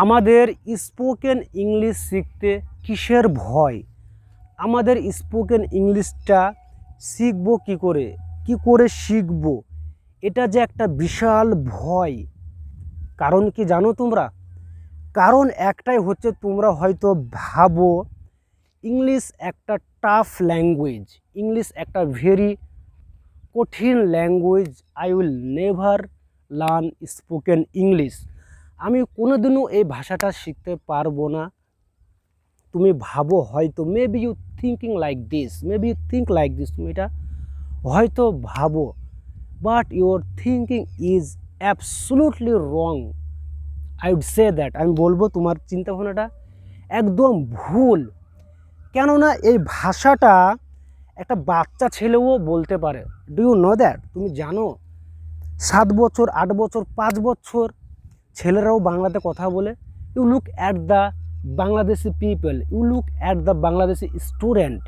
আমাদের spoken English শিখতে কিসের ভয়? আমাদের স্পোকেন ইংলিশটা শিখবো কি করে শিখবো? এটা যে একটা বিশাল ভয়। কারণ কি জানো তোমরা? কারণ একটাই হচ্ছে, তোমরা হয়তো ভাবো ইংলিশ একটা টাফ ল্যাঙ্গুয়েজ, ইংলিশ একটা ভেরি কঠিন language, I will never learn spoken English, আমি কোনোদিনও এই ভাষাটা শিখতে পারবো না। তুমি ভাবো হয়তো, maybe you thinking like this, maybe you think like this, তুমি এটা হয়তো ভাবো, but your thinking is absolutely wrong. I would say that, আমি বলবো তোমার চিন্তাভাবনাটা একদম ভুল। কেননা এই ভাষাটা একটা বাচ্চা ছেলেও বলতে পারে। Do you know that? তুমি জানো 7 বছর, 8 বছর, 5 বছর ছেলেরাও বাংলাতে কথা বলে। You look at the Bangladeshi people, you look at the Bangladeshi student.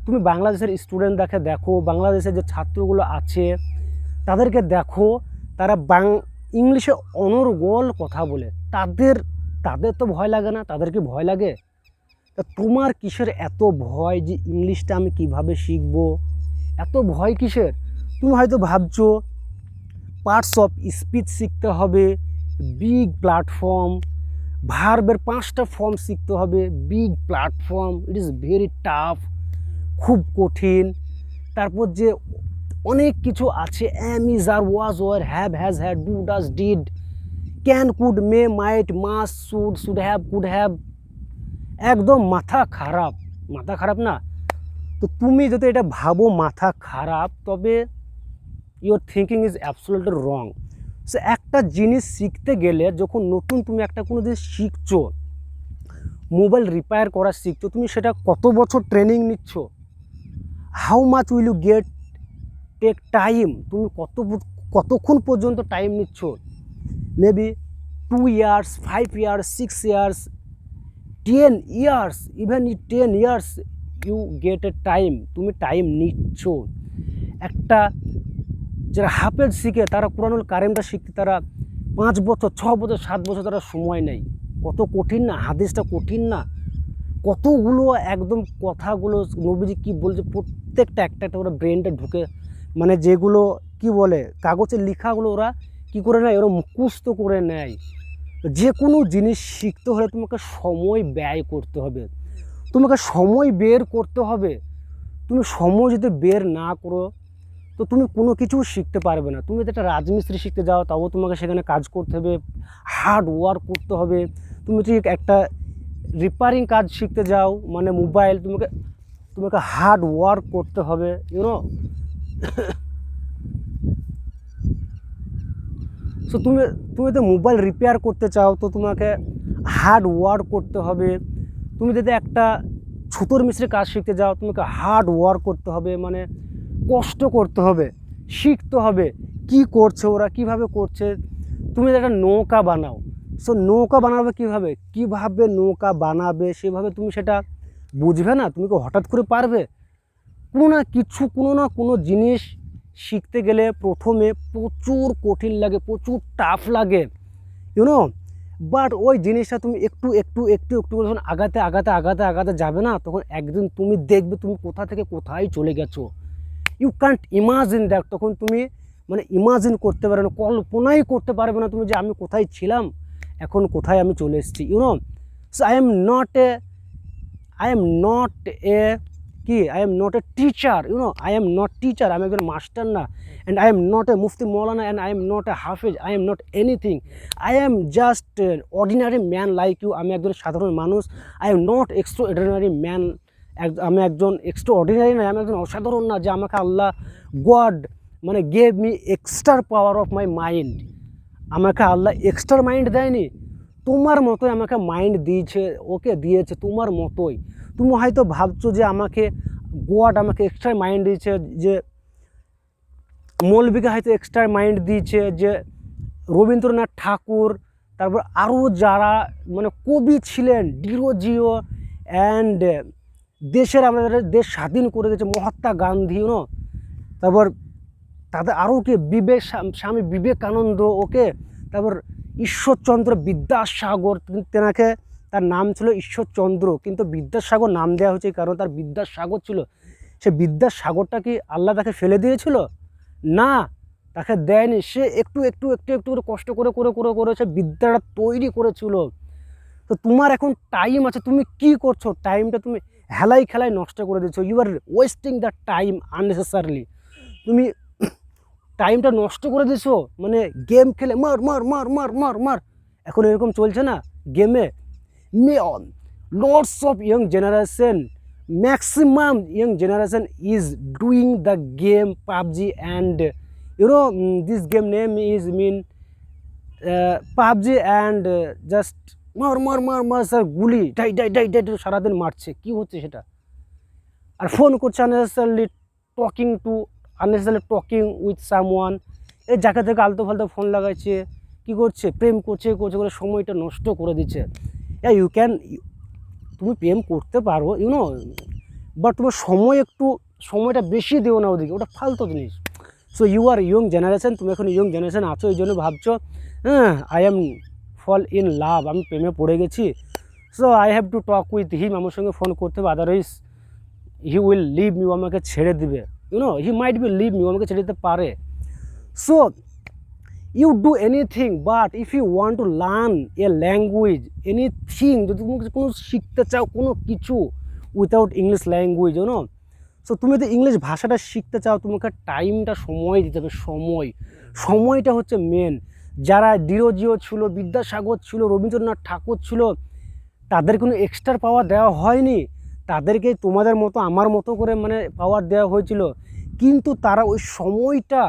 তুমি বাংলাদেশের স্টুডেন্টদেরকে দেখো, বাংলাদেশের যে ছাত্রগুলো আছে তাদেরকে দেখো, তারা ইংলিশে অনর্গল কথা বলে। তাদের তো ভয় লাগে না? তাদেরকে ভয় লাগে? তা তোমার কিসের এত ভয় যে ইংলিশটা আমি কিভাবে শিখবো? এত ভয় কিসের? তুমি হয়তো ভাবছো পার্টস অফ স্পিচ শিখতে হবে, বিগ প্ল্যাটফর্ম, ভার্বের 5টা ফর্ম শিখতে হবে, big platform, it is very tough, খুব কঠিন। তারপর যে অনেক কিছু আছে, am, is, are, was, were, have, has, had, do, does, did, can, could, may, might, must, should have, could have. একদম মাথা খারাপ, মাথা খারাপ না? তো তুমি যদি এটা ভাবো মাথা খারাপ, তবে your thinking is absolutely wrong. So একটা জিনিস শিখতে গেলে, যখন নতুন তুমি একটা কোনো জিনিস শিখছো, মোবাইল রিপেয়ার করা শিখছো, তুমি সেটা কত বছর ট্রেনিং নিচ্ছ? How much will you take time? তুমি কতক্ষণ পর্যন্ত টাইম নিচ্ছ? Maybe 2 years, 5 years, 6 years, 10 years, even 10 years you get a time, তুমি টাইম নিচ্ছ। একটা যারা হাফেজ শিখে, তারা কোরআনুল কারিমটা শিখতে তারা 5 বছর, 6 বছর, 7 বছর তারা সময় নেয়। কত কঠিন না? হাদিসটা কঠিন না? কতগুলো একদম কথাগুলো নবীজি কী বলছে, প্রত্যেকটা একটা ওরা ব্রেনটা ঢুকে, মানে যেগুলো কি বলে কাগজে লেখাগুলো ওরা কি করে নেয়, ওরা মুখস্থ করে নেয়। যে কোনো জিনিস শিখতে হলে তোমাকে সময় ব্যয় করতে হবে, তোমাকে সময় বের করতে হবে। তুমি সময় যদি বের না করো, তো তুমি কোনো কিছু শিখতে পারবে না। তুমি যদি একটা রাজমিস্ত্রি শিখতে যাও, তাও তোমাকে সেখানে কাজ করতে হবে, হার্ড ওয়ার্ক করতে হবে। তুমি যদি একটা রিপেয়ারিং কাজ শিখতে যাও, মানে মোবাইল, তোমাকে হার্ড ওয়ার্ক করতে হবে, ইউনো। সো তুমি যদি মোবাইল রিপেয়ার করতে চাও, তো তোমাকে হার্ড ওয়ার্ক করতে হবে। তুমি যদি একটা ছুতোর মিস্ত্রির কাজ শিখতে যাও, তোমাকে হার্ড ওয়ার্ক করতে হবে, মানে কষ্ট করতে হবে, শিখতে হবে কি করছে ওরা, কিভাবে করছে। তুমি একটা নৌকা বানাও, সো নৌকা বানাবে কিভাবে নৌকা বানাবে, সেভাবে তুমি সেটা বুঝবে না? তুমি কি হঠাৎ করে পারবে? কোনো না কোনো জিনিস শিখতে গেলে প্রথমে প্রচুর কঠিন লাগে, প্রচুর টাফ লাগে, ইউনো। বাট ওই জিনিসটা তুমি একটু একটু একটু একটু করে যখন আগাতে যাবে না, তখন একদিন তুমি দেখবে তুমি কোথা থেকে কোথায় চলে গেছো। You can't imagine that. তখন তুমি মানে ইমাজিন করতে পারবে না, কল্পনাই করতে পারবে না তুমি যে আমি কোথায় ছিলাম, এখন কোথায় আমি চলে এসেছি, you know. So I am not a teacher, you know. I am not teacher, আমি একজন মাস্টার না। And I am not a মুফতি মৌলানা, and I am not a হাফেজ, I am not anything. I am just ordinary man like you. আমি একজন সাধারণ মানুষ। I am not extra ordinary man. আমি একজন এক্সট্রা অর্ডিনারি না, আমি একজন অসাধারণ না যে আমাকে আল্লাহ গড মানে gave me extra power of my mind. আমাকে আল্লাহ এক্সট্রা মাইন্ড দেয়নি, তোমার মতোই আমাকে মাইন্ড দিয়েছে তোমার মতোই। তুমি হয়তো ভাবছো যে গড আমাকে এক্সট্রা মাইন্ড দিয়েছে, যে মৌলবীকে হয়তো এক্সট্রা মাইন্ড দিয়েছে, যে রবীন্দ্রনাথ ঠাকুর, তারপর আরও যারা মানে কবি ছিলেন, ডিরোজিও, অ্যান্ড আমাদের দেশ স্বাধীন করে গেছে মহাত্মা গান্ধী, ইউনো। তারপর তাদের আরও কি স্বামী বিবেকানন্দ, ওকে। তারপর ঈশ্বরচন্দ্র বিদ্যাসাগর, তেনাকে তার নাম ছিল ঈশ্বরচন্দ্র, কিন্তু বিদ্যাসাগর নাম দেওয়া হয়েছে কারণ তার বিদ্যাসাগর ছিল। সে বিদ্যাসাগরটা কি আল্লাহ তাকে ফেলে দিয়েছিল? না, তাকে দেয়নি। সে একটু একটু একটু একটু করে কষ্ট করে করে করে করে সে বিদ্যাটা তৈরি করেছিল। তো তোমার এখন টাইম আছে, তুমি কি করছো? টাইমটা তুমি হেলাই খেলায় নষ্ট করে দিচ্ছ। You are wasting the time unnecessarily. তুমি টাইমটা নষ্ট করে দিছো, মানে গেম খেলে মার মার মার মার মার মার। এখন এরকম চলছে না গেমে। Lots of young generation, maximum young generation is doing the game PUBG and this game name is mean PUBG and just মার মার মার মার স্যার, গুলি ডাই ডাই ডাই ডাই সারাদিন মারছে। কি হচ্ছে সেটা? আর ফোন করছে আননেসেসারিলি, টকিং উইথ সামওয়ান। এই যাকে থেকে আলতো ফালতো ফোন লাগাইছে, কী করছে? প্রেম করছে করছে করে সময়টা নষ্ট করে দিচ্ছে। ইউ ক্যান, তুমি প্রেম করতে পারো ইউনো, বাট তোমার সময়টা বেশি দিও না ওদিকে, ওটা ফালতু জিনিস। So you are young generation, তুমি এখন ইয়ং জেনারেশন আছো, এই জন্য ভাবছো হ্যাঁ I am fall in love, আমি প্রেমে পড়ে গেছি। So I have to talk with him, আমার সঙ্গে ফোন করতে হবে, otherwise he will leave me, আমাকে ছেড়ে দিবে। He might be leave me, আমাকে ছেড়ে দিতে পারে। So you do anything, but if you want to learn a language, anything, যদি তুমি কোনো শিখতে চাও কোনো কিছু উইথাউট ইংলিশ ল্যাঙ্গুয়েজ, সো তুমি যদি ইংলিশ ভাষাটা শিখতে চাও, তোমাকে টাইমটা সময় দিতে হবে। সময়টা হচ্ছে মেন। যারা ডিরোজিও ছিল, বিদ্যাসাগর ছিল, রবীন্দ্রনাথ ঠাকুর ছিল, তাদের কোনো এক্সট্রা পাওয়ার দেওয়া হয়নি। তাদেরকে তোমাদের মতো আমার মতো করে মানে পাওয়ার দেওয়া হয়েছিল, কিন্তু তারা ওই সময়টা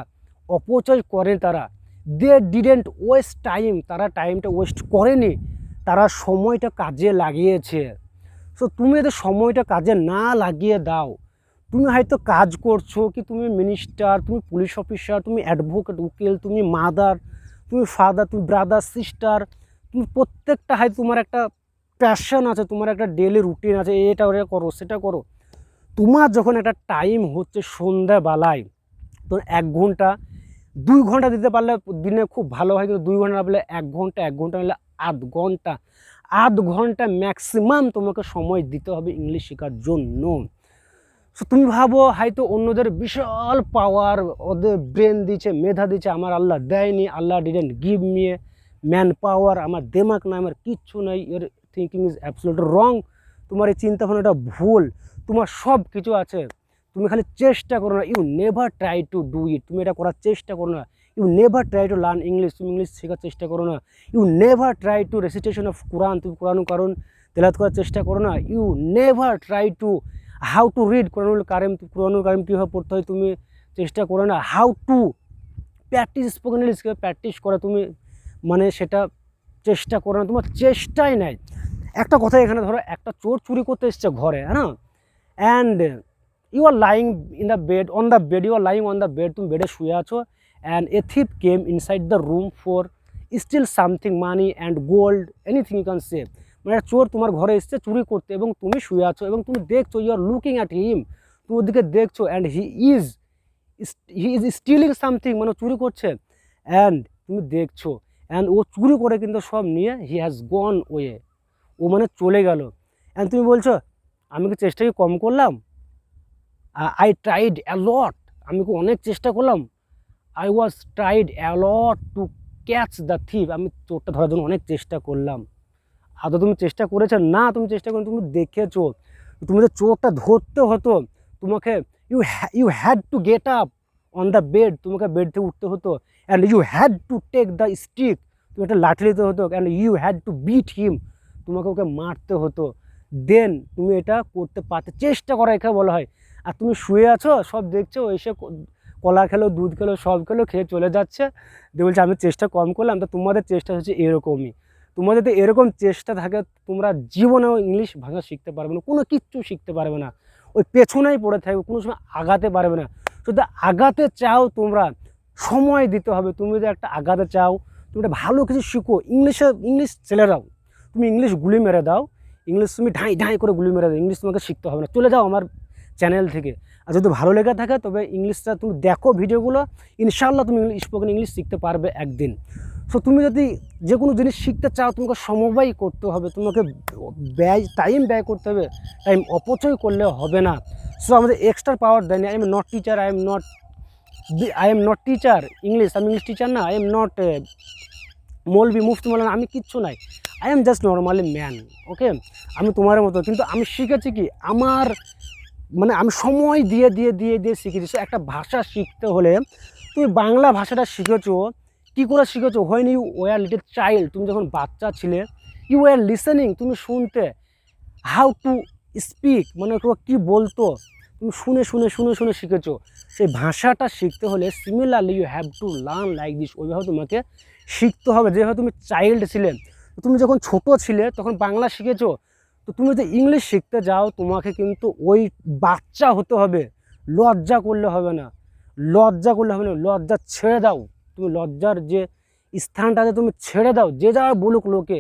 অপচয় করে। তারা দে ডিডেন্ট ওয়েস্ট টাইম, তারা টাইমটা ওয়েস্ট করেনি, তারা সময়টা কাজে লাগিয়েছে। সো তুমি যদি সময়টা কাজে না লাগিয়ে দাও, তুমি হয়তো কাজ করছো কি, তুমি মিনিস্টার, তুমি পুলিশ অফিসার, তুমি অ্যাডভোকেট, উকিল, তুমি মাদার, তুমি ফাদার, তুমি ব্রাদার, সিস্টার, তুমি প্রত্যেকটা হয়তো তোমার একটা প্যাশন আছে, তোমার একটা ডেলি রুটিন আছে, এটা ওটা করো সেটা করো। তোমার যখন একটা টাইম হচ্ছে সন্ধ্যাবেলায়, তো 1 ঘন্টা 2 ঘন্টা দিতে পারলে দিনে খুব ভালো হয়, কিন্তু 2 ঘন্টা না বলে 1 ঘন্টা, 1 ঘন্টা হলে আধ ঘন্টা ম্যাক্সিমাম তোমাকে সময় দিতে হবে ইংলিশ শেখার জন্য। সো তুমি ভাবো হয়তো অন্যদের বিশাল পাওয়ার, ওদের ব্রেন দিচ্ছে, মেধা দিচ্ছে, আমার আল্লাহ দেয়নি, Allah didn't give me a man power, আমার দেমাক না, আমার কিচ্ছু নাই। Your thinking is absolutely wrong, তোমার এই চিন্তাভাবনাটা ভুল। তোমার সব কিছু আছে, তুমি খালি চেষ্টা করো না। You never try to do it, তুমি এটা করার চেষ্টা করো না। You never try to learn English, তুমি ইংলিশ শেখার চেষ্টা করো না। You never try to recitation of Quran, তুমি কোরআন তেলাওয়াত করার চেষ্টা করো না। You never try to how to read কোরআনুল কারিম কীভাবে পড়তে হয় তুমি চেষ্টা করো না। How to practice spoken English কীভাবে প্র্যাকটিস করা তুমি মানে সেটা চেষ্টা করো না, তোমার চেষ্টাই নাই। একটা কথা এখানে ধরো, একটা চোর চুরি করতে এসছে ঘরে, হ্যাঁ, and you are lying in the bed, on the bed, you are lying on the bed, তুমি বেডে শুয়ে আছো, and a thief came inside the room for steal something, money and gold, anything you can say. মানে চোর তোমার ঘরে এসছে চুরি করতে, এবং তুমি শুয়ে আছো এবং তুমি দেখছো, you are looking at him, তুমি ওদিকে দেখছো, and he is stealing something, মানে চুরি করছে, অ্যান্ড তুমি দেখছো, অ্যান্ড ও চুরি করে কিন্তু সব নিয়ে হি হ্যাজ গন ওয়ে, ও মানে চলে গেল। অ্যান্ড তুমি বলছো আমি কি চেষ্টা কি কম করলাম? আই ট্রাইড অ্যালট, আমি কি অনেক চেষ্টা করলাম? I was tried a lot to catch the thief, আমি চোরটা ধরার জন্য অনেক চেষ্টা করলাম। আদৌ তুমি চেষ্টা করেছো? না, তুমি চেষ্টা করে তুমি দেখেছো, তুমি যে চোরটা ধরতে হতো তোমাকে, you had to get up on the bed, তোমাকে বেড থেকে উঠতে হতো, and you had to take the stick, তুমি একটা লাঠি নিতে হতো, and you had to beat him, তোমাকে ওকে মারতে হতো, দেন তুমি এটা করতে পারতে। চেষ্টা করা এখানে বলা হয়। আর তুমি শুয়ে আছো, সব দেখছো, এসে কলা খেলো, দুধ খেলো, সব খেলো, খেয়ে চলে যাচ্ছে, দিয়ে বলছে আমি চেষ্টা কম করলাম। তো তোমাদের চেষ্টা হচ্ছে এরকমই। তোমাদের যদি এরকম চেষ্টা থাকে, তোমরা জীবনেও ইংলিশ ভাষা শিখতে পারবে না, কোনো কিচ্ছু শিখতে পারবে না, ওই পেছনেই পড়ে থাকবে, কোনো সময় আগাতে পারবে না। যদি আগাতে চাও, তোমরা সময় দিতে হবে। তুমি যদি একটা আগাতে চাও, তুমি একটা ভালো কিছু শিখো, ইংলিশ ছেড়ে দাও, তুমি ইংলিশ গুলি মেরে দাও, ইংলিশ তুমি ঢাই ঢাই করে গুলি মেরে দাও, ইংলিশ তোমাকে শিখতে হবে না, চলে যাও আমার চ্যানেল থেকে। আর যদি ভালো লেগে থাকে তবে ইংলিশটা তুমি দেখো ভিডিওগুলো, ইনশাআল্লাহ তুমি স্পোকেন ইংলিশ শিখতে পারবে একদিন। সো তুমি যদি যে কোনো জিনিস শিখতে চাও তোমাকে সমবায় করতে হবে, তোমাকে টাইম ব্যয় করতে হবে, টাইম অপচয় করলে হবে না। সো আমাদের এক্সট্রা পাওয়ার দেয়নি। I am not teacher, I am not teacher English, আমি ইংলিশ টিচার না, আই এম নট মৌলবি মুফতি মৌলানা, আমি কিচ্ছু নাই, I am just normally man. Okay, আমি তোমার মতো, কিন্তু আমি শিখেছি কি আমার মানে আমি সময় দিয়ে দিয়ে দিয়ে দিয়ে শিখেছি। সো একটা ভাষা শিখতে হলে তুমি বাংলা ভাষাটা শিখেছো কী করে শিখেছো? When you were little child, তুমি যখন বাচ্চা ছিলে, ইউ ওয়ার লিসেনিং, তুমি শুনতে, হাউ টু স্পিক মানে কী বলতো, তুমি শুনে শুনে শুনে শুনে শিখেছো। সেই ভাষাটা শিখতে হলে similarly you have to learn like this, ওইভাবে তোমাকে শিখতে হবে যেভাবে তুমি চাইল্ড ছিলে। তুমি যখন ছোট ছিলে তখন বাংলা শিখেছো, তো তুমি যদি ইংলিশ শিখতে যাও তোমাকে কিন্তু ওই বাচ্চা হতে হবে, লজ্জা করলে হবে না, লজ্জা করলে হবে না, লজ্জা ছেড়ে দাও। তুমি লজ্জার যে স্থানটাতে তুমি ছেড়ে দাও, যে যা বলুক লোকে,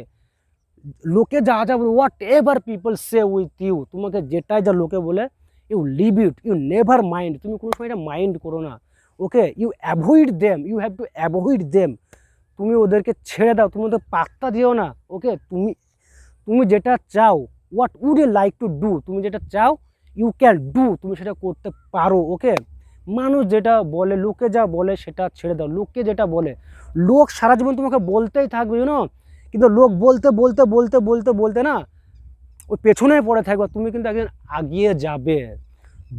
লোকে যা যা বলে, whatever people say with you, তোমাকে যেটাই যা লোকে বলে, you leave it, you never mind, তুমি কোনো সময় এটা মাইন্ড করো না। Okay, you avoid them, you have to avoid them, তুমি ওদেরকে ছেড়ে দাও, তুমি ওদের পাত্তা দিও না। ওকে, তুমি যেটা চাও, what would you like to do, তুমি যেটা চাও ইউ ক্যান ডু, তুমি সেটা করতে পারো। ওকে, মানুষ যেটা বলে, লোকে যা বলে সেটা ছেড়ে দাও। লোকে যেটা বলে, লোক সারা জীবন তোমাকে বলতেই থাকবে, ইউনো, কিন্তু লোক বলতে বলতে বলতে বলতে বলতে না ওই পেছনে পড়ে থাকবে, তুমি কিন্তু একদিন আগিয়ে যাবে,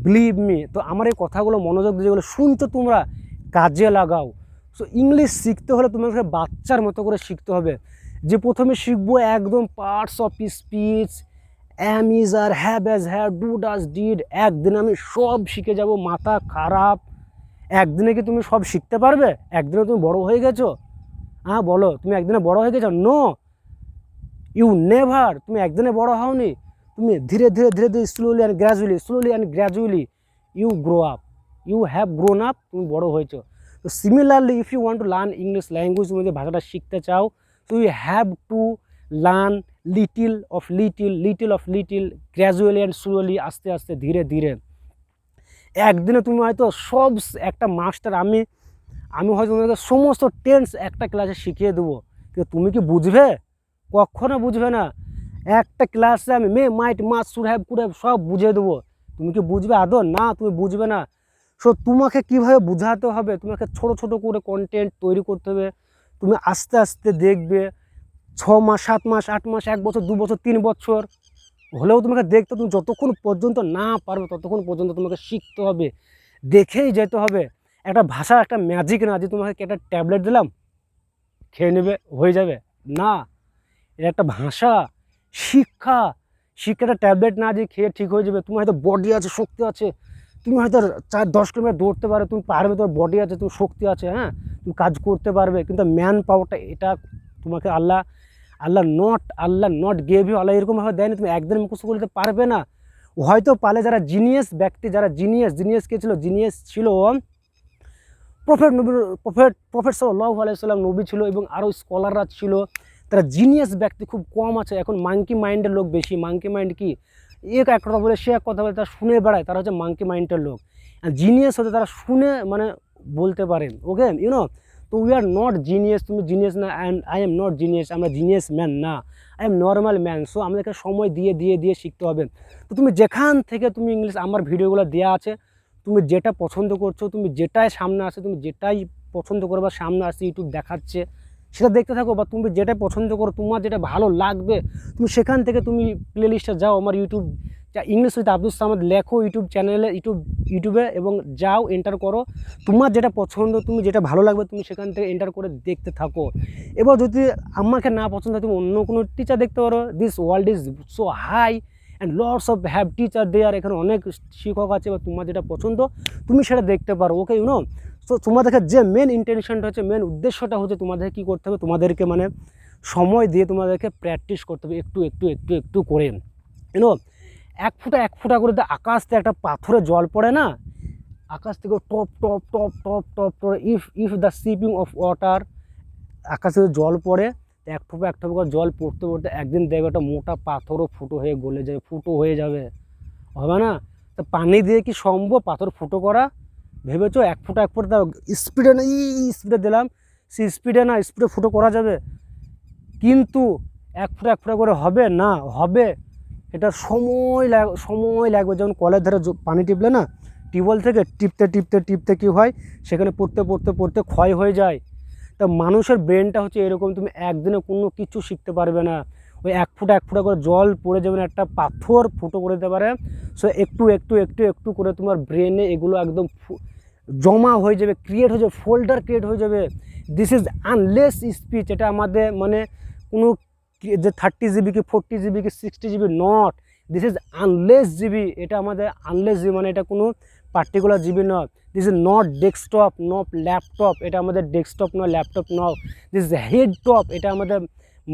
বিলিভ মি। তো আমার এই কথাগুলো মনোযোগ দিয়ে যেগুলো শুনছো তোমরা কাজে লাগাও। সো ইংলিশ শিখতে হলে তোমাকে বাচ্চার মতো করে শিখতে হবে। যে প্রথমে শিখবো একদম parts of speech, am is are, have has have, do does did, একদিনে আমি সব শিখে যাব, মাথা খারাপ। একদিনে কি তুমি সব শিখতে পারবে? একদিনে তুমি বড় হয়ে গেছো? হ্যাঁ বলো, তুমি একদিনে বড় হয়ে গেছো? নো, ইউ নেভার, তুমি একদিনে বড় হওনি, তুমি ধীরে ধীরে ধীরে ধীরে slowly and gradually you grow up, you have grown up, তুমি বড় হয়েছো। তো similarly if you want to learn English language, তুমি যে ভাষাটা শিখতে চাও, তো you have to learn little of little gradually and slowly, আস্তে আস্তে ধীরে ধীরে। একদিনে তুমি হয়তো সব একটা মাস্টার, আমি হয়তো তোমাকে সমস্ত টেন্স একটা ক্লাসে শিখিয়ে দেবো, কিন্তু তুমি কি বুঝবে? কখনো বুঝবে না। একটা ক্লাসে আমি মাইট must should have could have সব বুঝিয়ে দেবো, তুমি কি বুঝবে আদৌ? না, তুমি বুঝবে না। সো তোমাকে কীভাবে বোঝাতে হবে, তোমাকে ছোট ছোট করে কন্টেন্ট তৈরি করতে হবে। তুমি আস্তে আস্তে দেখবে 6 মাস 7 মাস 8 মাস 1 বছর 2 বছর 3 বছর হলেও তোমাকে দেখতে, তুমি যতক্ষণ পর্যন্ত না পারবে ততক্ষণ পর্যন্ত তোমাকে শিখতে হবে, দেখেই যেতে হবে। একটা ভাষা একটা ম্যাজিক না যে তোমাকে একটা ট্যাবলেট দিলাম খেয়ে নেবে হয়ে যাবে, না, এটা একটা ভাষা। শিক্ষাটা ট্যাবলেট না যে খেয়ে ঠিক হয়ে যাবে। তুমি হয়তো বডি আছে, শক্তি আছে, তুমি হয়তো 4-10 কিলোমিটার দৌড়তে পারো, তুমি পারবে, তোমার বডি আছে, তুমি শক্তি আছে, হ্যাঁ তুমি কাজ করতে পারবে, কিন্তু ম্যান পাওয়ারটা এটা তোমাকে আল্লাহ নট গেভ ইউ, আল্লাহ এরকমভাবে দেয়নি, তুমি একদিন মুখস্থ করতে পারবে না। হয়তো পালে যারা জিনিয়াস ব্যক্তি, যারা জিনিয়াস কে ছিল, জিনিয়াস ছিল প্রফেট সাল্লাল্লাহু আলাইহি ওয়াসাল্লাম, নবী ছিল, এবং আরও স্কলাররা ছিল, তারা জিনিয়াস ব্যক্তি খুব কম আছে। এখন মাঙ্কি মাইন্ডের লোক বেশি। মাঙ্কি মাইন্ড কি, এক কথা বলে সে এক কথা বলে, তারা শুনে বেড়ায়, তারা হচ্ছে মাঙ্কি মাইন্ডের লোক। আর জিনিয়াস হচ্ছে তারা শুনে মানে বলতে পারেন। ওকে, ইউনো, তো উই আর নট জিনিয়াস, তুমি জিনিয়াস না, and I am not genius, আমরা জিনিয়াস ম্যান না, I M normal man. So আমাদেরকে সময় দিয়ে দিয়ে দিয়ে শিখতে হবে। তো তুমি যেখান থেকে তুমি ইংলিশ, আমার ভিডিওগুলো দেওয়া আছে, তুমি যেটা পছন্দ করছো, তুমি যেটাই সামনে আসে, তুমি যেটাই পছন্দ করো বা সামনে আসছে ইউটিউব দেখাচ্ছে সেটা দেখতে থাকো, বা তুমি যেটা পছন্দ করো, তোমার যেটা ভালো লাগবে, তুমি সেখান থেকে তুমি প্লে লিস্টে যাও, আমার YouTube English with Abdul Samad লেখো ইউটিউব চ্যানেলে, ইউটিউবে, এবং যাও এন্টার করো, তোমার যেটা পছন্দ, তুমি যেটা ভালো লাগবে, তুমি সেখান থেকে এন্টার করে দেখতে থাকো। এবার যদি আমাকে না পছন্দ হয়, তুমি অন্য কোনো টিচার দেখতে পারো। This world is so high and lots of have teacher there, এখানে অনেক শিক্ষক আছে, বা তোমার যেটা পছন্দ তুমি সেটা দেখতে পারো। ওকে, ইউনো, সো তোমাদেরকে যে মেন ইন্টেনশনটা হচ্ছে, মেন উদ্দেশ্যটা হচ্ছে, তোমাদের কী করতে হবে, তোমাদেরকে মানে সময় দিয়ে তোমাদেরকে প্র্যাকটিস করতে হবে, একটু একটু একটু একটু করে, ইউনো। এক ফুটা করে আকাশ থেকে একটা পাথরে জল পড়ে না, আকাশ থেকে top top top top top করে, ইফ দ্য সিপিং অফ ওয়াটার, আকাশে জল পড়ে, এক ঠোপা করে জল পড়তে পড়তে একদিন দেখবে একটা মোটা পাথরও ফুটো হয়ে গলে যাবে, ফুটো হয়ে যাবে, হবে না? তা পানি দিয়ে কি সম্ভব পাথর ফুটো করা? ভেবেছো? এক ফুটা স্পিডে দিলাম, সে স্পিডে না, স্পিডে ফটো করা যাবে, কিন্তু এক ফোঁটা করে হবে না, হবে এটা সময় লাগবে। যেমন কলের ধারে পানি টিপলে না, টিউবওয়েল থেকে টিপতে কী হয়, সেখানে পড়তে ক্ষয় হয়ে যায়। তা মানুষের ব্রেনটা হচ্ছে এরকম, তুমি একদিনে কোনো কিছু শিখতে পারবে না। ওই এক ফোঁটা করে জল পড়ে যেমন একটা পাথর ফুটো করে দিতে পারে, সো একটু করে তোমার ব্রেনে এগুলো একদম জমা হয়ে যাবে, ক্রিয়েট হয়ে যাবে, ফোল্ডার ক্রিয়েট হয়ে যাবে। This is unless speech. এটা আমাদের মানে কোনো যে 30 জিবি কি 40 জিবি কি 60 GB not, this is unless GB. এটা আমাদের আনলেস জিবি, মানে এটা কোনো পার্টিকুলার জিবি নয়। This is not desktop, not laptop, এটা আমাদের ডেস্কটপ নয়, ল্যাপটপ নয়। দিস ইজ হেডটপ, এটা আমাদের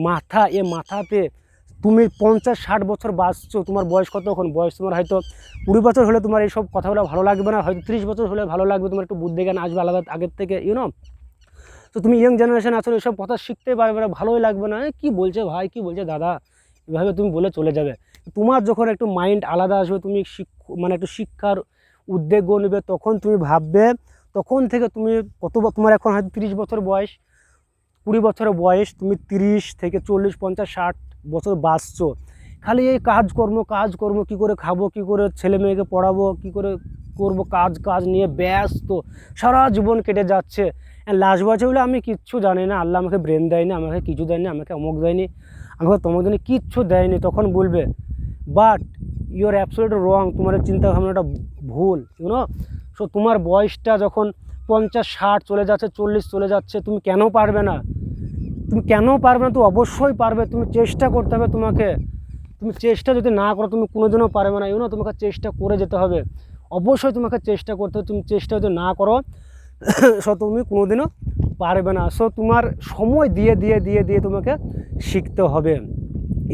মাথা। এ মাথাতে তুমি 50-60 বছর বাঁচছো, তোমার বয়স কত? এখন বয়স তোমার হয়তো 20 বছর হলে তোমার এইসব কথাগুলো ভালো লাগবে না, হয়তো 30 বছর হলে ভালো লাগবে, তোমার একটু বুদ্ধি জ্ঞান আসবে আলাদা আগের থেকে, ইউনো। তো তুমি ইয়ং জেনারেশন আসলে এসব কথা শিখতে পারবে না, ভালোই লাগবে না, কী বলছে ভাই, কী বলছে দাদা, এভাবে তুমি বলে চলে যাবে। তোমার যখন একটু মাইন্ড আলাদা আসবে, তুমি মানে একটু শিক্ষার উদ্যোগ নেবে, তখন তুমি ভাববে, তখন থেকে তুমি তোমার এখন হয়তো 30 বছর বয়স, 20 বছরের বয়স, তুমি 30 থেকে 40, 50, 60 বছর বাঁচছো, খালি এই কাজকর্ম, কী করে খাবো, কী করে ছেলে মেয়েকে পড়াবো, কী করে করবো, কাজ নিয়ে ব্যস্ত সারা জীবন কেটে যাচ্ছে। লাস্ট বয়সে বলে আমি কিচ্ছু জানি না, আল্লাহ আমাকে ব্রেন দেয়নি, আমাকে কিছু দেয়নি, আমাকে অমুক দেয়নি, আমাকে তমুক দেয়নি, কিচ্ছু দেয়নি, তখন বলবে। But you are absolutely wrong, তোমার চিন্তাভাবনাটা ভুল, ইউনো। সো তোমার বয়সটা যখন 50, 60 চলে যাচ্ছে, 40 চলে যাচ্ছে, তুমি কেন পারবে না? তুমি তো অবশ্যই পারবে, তুমি চেষ্টা করতে হবে তোমাকে। তুমি চেষ্টা যদি না করো, তুমি কোনোদিনও পারবে না, ইউনো। তোমাকে চেষ্টা করে যেতে হবে, অবশ্যই তোমাকে চেষ্টা করতে হবে। তুমি চেষ্টা যদি না করো, সো তুমি কোনোদিনও পারবে না। সো তোমার সময় দিয়ে তোমাকে শিখতে হবে,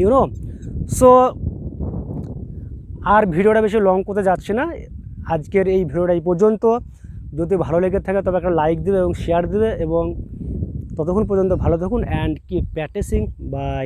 ইউনো। সো আর ভিডিওটা বেশি লং করতে যাচ্ছে না, আজকের এই ভিডিওটা এই পর্যন্ত। যদি ভালো লেগে থাকে তবে একটা লাইক দেবে এবং শেয়ার দেবে, এবং ততক্ষণ পর্যন্ত ভালো থাকুন অ্যান্ড কিপ প্র্যাকটিসিং। বাই।